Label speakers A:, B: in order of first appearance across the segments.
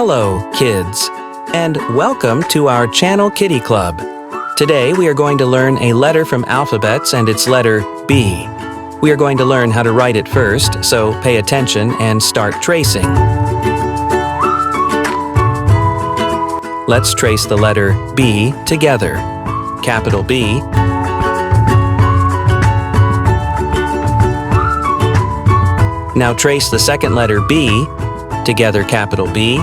A: Hello, kids, and welcome to our channel Kiddie Club. Today we are going to learn a letter from alphabets and its letter B. We are going to learn how to write it first, so pay attention and start tracing. Let's trace the letter B together. Capital B. Now trace the second letter B, together capital B.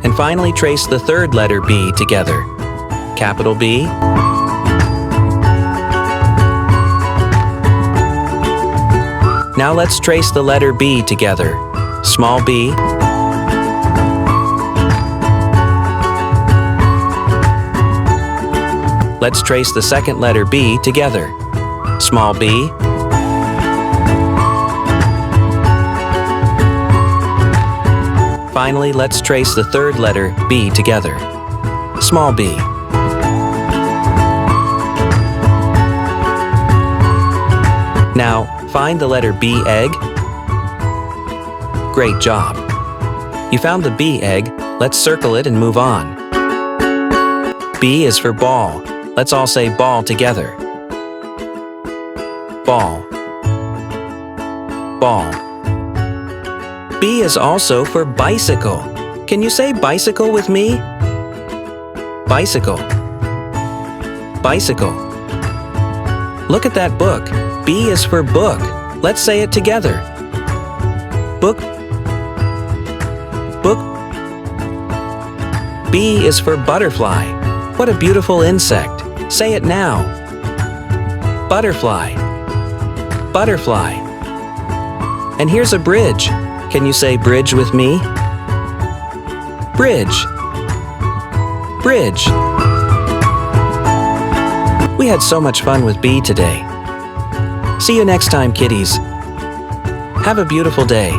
A: And finally trace the third letter B together, capital B. Now let's trace the letter B together, small b. Let's trace the second letter B together, small b. Finally, let's trace the third letter B together, small b. Now, find the letter B egg. Great job. You found the B egg. Let's circle it and move on. B is for ball. Let's all say ball together. Ball. Ball. B is also for bicycle. Can you say bicycle with me? Bicycle. Bicycle. Look at that book. B is for book. Let's say it together. Book. Book. B is for butterfly. What a beautiful insect. Say it now. Butterfly. Butterfly. And here's a bridge. Can you say bridge with me? Bridge. Bridge. We had so much fun with B today. See you next time, kiddies. Have a beautiful day.